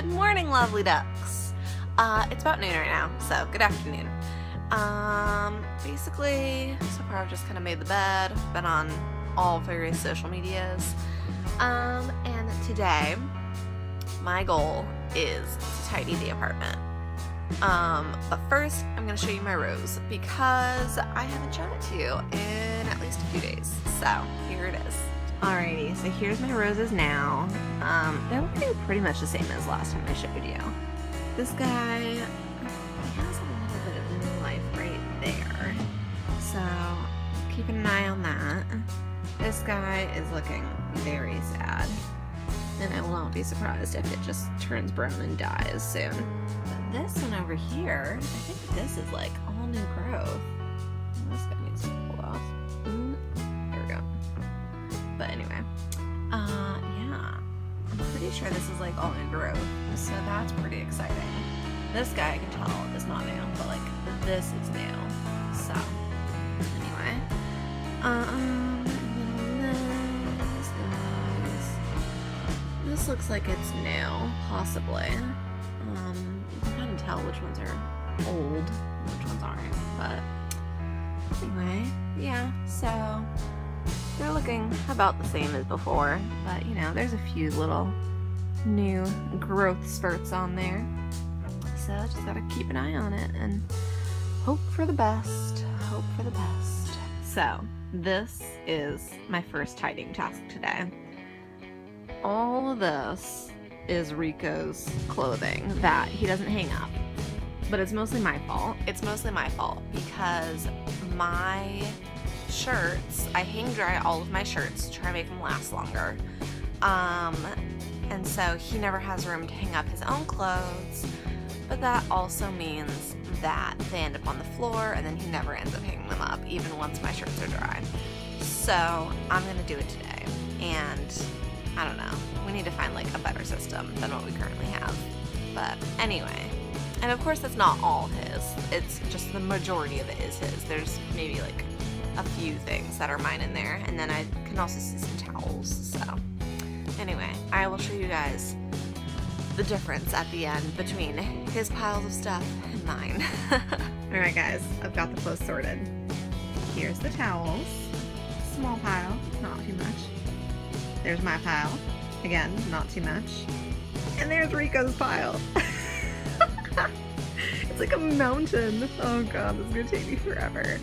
Good morning, lovely ducks. It's about noon right now, so good afternoon. Basically, so far I've just kind of made the bed, been on all various social medias, and today my goal is to tidy the apartment. But first I'm going to show you my rows because I haven't shown it to you in at least a few days, so here it is. Alrighty, so here's my roses now. They're looking pretty much the same as last time I showed you. This guy, he has a little bit of new life right there. So, keeping an eye on that. This guy is looking very sad. And I will not be surprised if it just turns brown and dies soon. But this one over here, I think this is like all new growth. This guy needs to be pulled off. There we go. But anyway, yeah, I'm pretty sure this is like all new growth, so that's pretty exciting. This guy I can tell is not new, but like this is new. So anyway, this looks like it's new, possibly. You can kind of tell which ones are old, and which ones aren't. But anyway, yeah. So. They're looking about the same as before, but you know, there's a few little new growth spurts on there. So just gotta keep an eye on it and hope for the best. Hope for the best. So this is my first tidying task today. All of this is Rico's clothing that he doesn't hang up, but it's mostly my fault. It's mostly my fault because my shirts, I hang dry all of my shirts to try to make them last longer. And so he never has room to hang up his own clothes, but that also means that they end up on the floor and then he never ends up hanging them up, even once my shirts are dry. So I'm gonna do it today, and I don't know, we need to find like a better system than what we currently have. But anyway, and of course that's not all his, it's just the majority of it is his. There's maybe like a few things that are mine in there, and then I can also see some towels. So anyway, I will show you guys the difference at the end between his piles of stuff and mine. Alright guys, I've got the clothes sorted. Here's the towels. Small pile, not too much. There's my pile. Again, not too much. And there's Rico's pile. It's like a mountain. Oh god, this is gonna take me forever.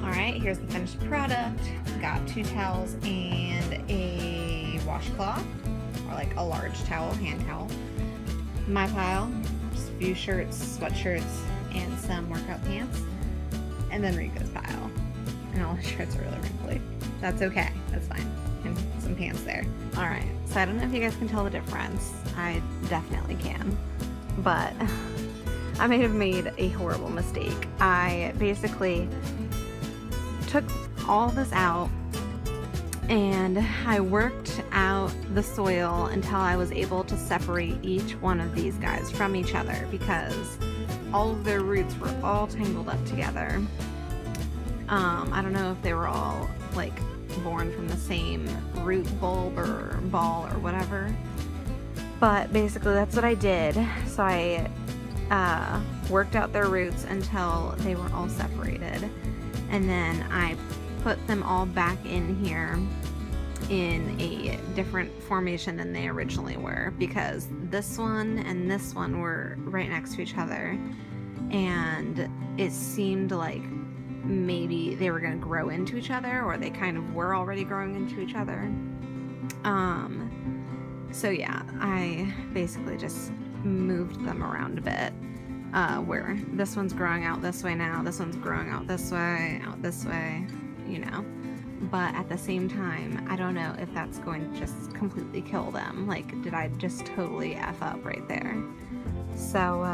Alright, here's the finished product. Got 2 towels and a washcloth, or like a large towel, hand towel. My pile, just a few shirts, sweatshirts, and some workout pants. And then Rico's pile. And all his shirts are really wrinkly. That's okay, that's fine. And some pants there. Alright, so I don't know if you guys can tell the difference. I definitely can. But I may have made a horrible mistake. I basically took all this out And I worked out the soil until I was able to separate each one of these guys from each other because all of their roots were all tangled up together. I don't know if they were all like born from the same root bulb or ball or whatever, but basically that's what I did. So I worked out their roots until they were all separated, and then I put them all back in here in a different formation than they originally were, because this one and this one were right next to each other, and it seemed like maybe they were going to grow into each other, or they kind of were already growing into each other. So yeah, I basically just moved them around a bit, where this one's growing out this way now, this one's growing out this way, you know. But at the same time, I don't know if that's going to just completely kill them. Like, did I just totally F up right there? So,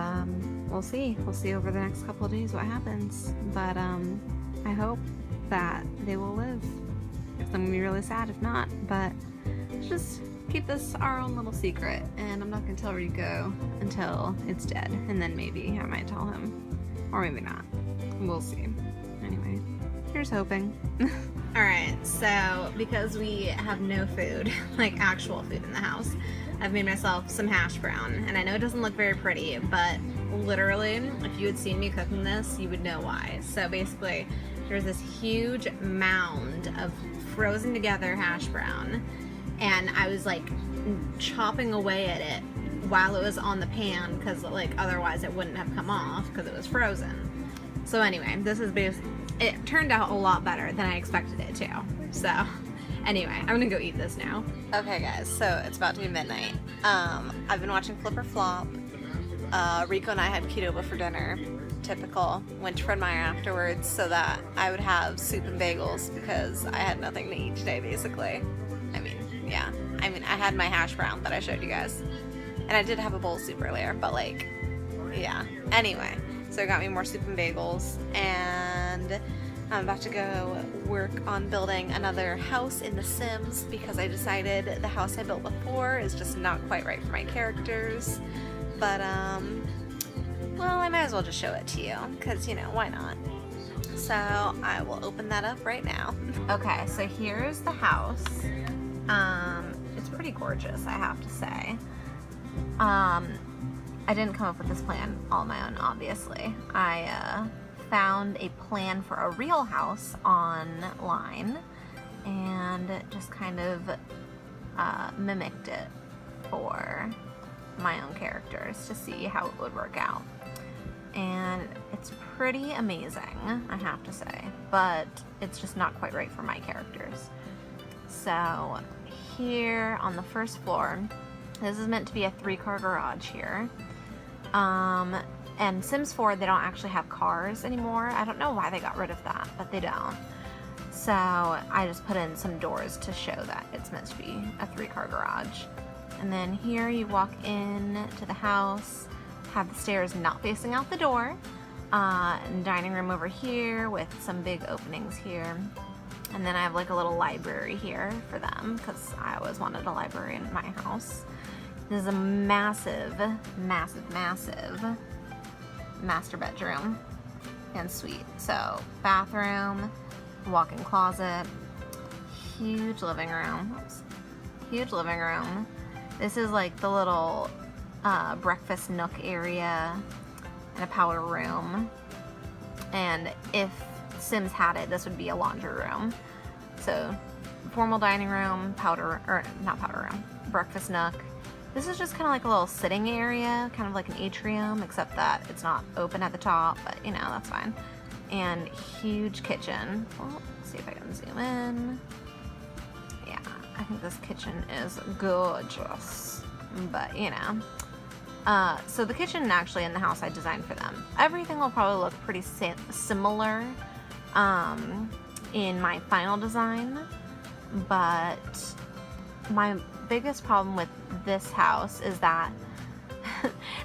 we'll see. We'll see over the next couple of days what happens. But, I hope that they will live. I'm gonna be really sad if not. But let's just keep this our own little secret. And I'm not gonna tell Rico until it's dead. And then maybe I might tell him. Or maybe not. We'll see. Anyway, here's hoping. Alright, so because we have no food, like actual food in the house, I've made myself some hash brown. And I know it doesn't look very pretty, but literally, if you had seen me cooking this, you would know why. So basically, there's this huge mound of frozen together hash brown, and I was like chopping away at it while it was on the pan, because like otherwise it wouldn't have come off because it was frozen. So anyway, this is basically, it turned out a lot better than I expected it to. So anyway, I'm gonna go eat this now. Okay guys, so it's about to be midnight. I've been watching Flip or Flop. Rico and I had Qdoba for dinner. Typical. Went to Fred Meyer afterwards so that I would have soup and bagels because I had nothing to eat today basically. I mean, I had my hash brown that I showed you guys. And I did have a bowl of soup earlier, but like, yeah. Anyway, so I got me more soup and bagels, and I'm about to go work on building another house in The Sims because I decided the house I built before is just not quite right for my characters. But, well, I might as well just show it to you because, you know, why not? So I will open that up right now. Okay, so here's the house. It's pretty gorgeous, I have to say. I didn't come up with this plan all on my own, obviously. I found a plan for a real house online and just kind of mimicked it for my own characters to see how it would work out. And it's pretty amazing, I have to say, but it's just not quite right for my characters. So here on the first floor, this is meant to be a 3-car garage here. And Sims 4, they don't actually have cars anymore. I don't know why they got rid of that, but they don't. So I just put in some doors to show that it's meant to be a 3-car garage. And then here you walk in to the house, have the stairs not facing out the door, and dining room over here with some big openings here. And then I have like a little library here for them because I always wanted a library in my house. This is a massive, massive, massive master bedroom and suite. So bathroom, walk-in closet, huge living room. Oops. Huge living room. This is like the little breakfast nook area and a powder room. And if Sims had it, this would be a laundry room. So formal dining room, breakfast nook. This is just kind of like a little sitting area, kind of like an atrium, except that it's not open at the top, but you know, that's fine. And huge kitchen. Well, let's see if I can zoom in. Yeah, I think this kitchen is gorgeous, but you know. So the kitchen actually in the house I designed for them. Everything will probably look pretty similar in my final design, but my biggest problem with this house is that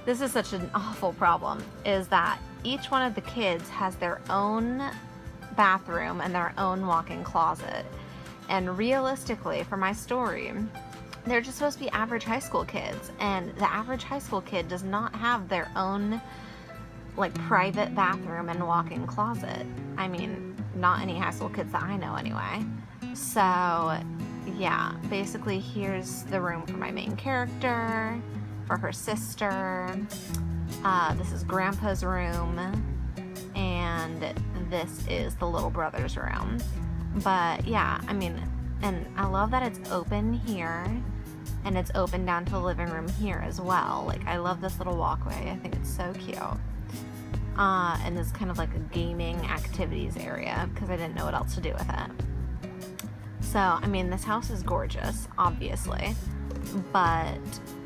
this is such an awful problem, is that each one of the kids has their own bathroom and their own walk-in closet. And realistically, for my story, they're just supposed to be average high school kids, and the average high school kid does not have their own like private bathroom and walk-in closet. I mean, not any high school kids that I know anyway. So yeah, basically here's the room for my main character, for her sister. This is Grandpa's room, and this is the little brother's room. But yeah, I mean, and I love that it's open here, and it's open down to the living room here as well. Like, I love this little walkway. I think it's so cute. And this is kind of like a gaming activities area because I didn't know what else to do with it. So, I mean, this house is gorgeous, obviously, but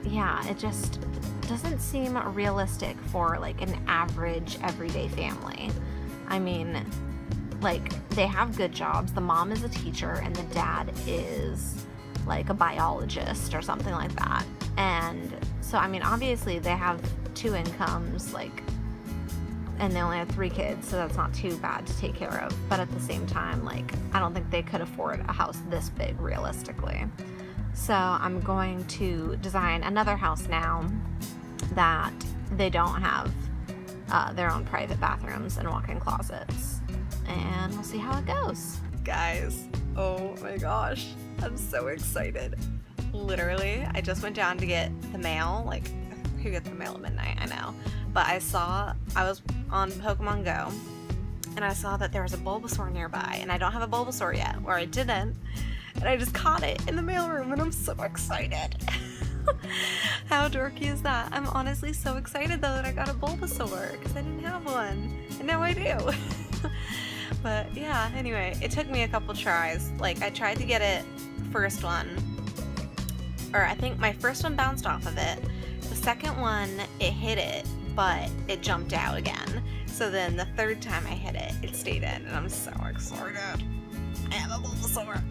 yeah, it just doesn't seem realistic for like an average everyday family. I mean, like, they have good jobs. The mom is a teacher and the dad is like a biologist or something like that. And so, I mean, obviously they have 2 incomes, like, and they only have 3 kids, so that's not too bad to take care of. But at the same time, like, I don't think they could afford a house this big realistically. So I'm going to design another house now that they don't have their own private bathrooms and walk-in closets. And we'll see how it goes. Guys, oh my gosh, I'm so excited. Literally, I just went down to get the mail. Like, who gets the mail at midnight? I know. But I was on Pokemon Go, and I saw that there was a Bulbasaur nearby, and I don't have a Bulbasaur yet, or I didn't, and I just caught it in the mailroom, and I'm so excited. How dorky is that? I'm honestly so excited, though, that I got a Bulbasaur, because I didn't have one, and now I do. But yeah, anyway, it took me a couple tries. Like, I tried to get it first one, or I think my first one bounced off of it. The second one, it hit it, but it jumped out again. So then the third time I hit it, it stayed in, and I'm so excited. I have a Bulbasaur.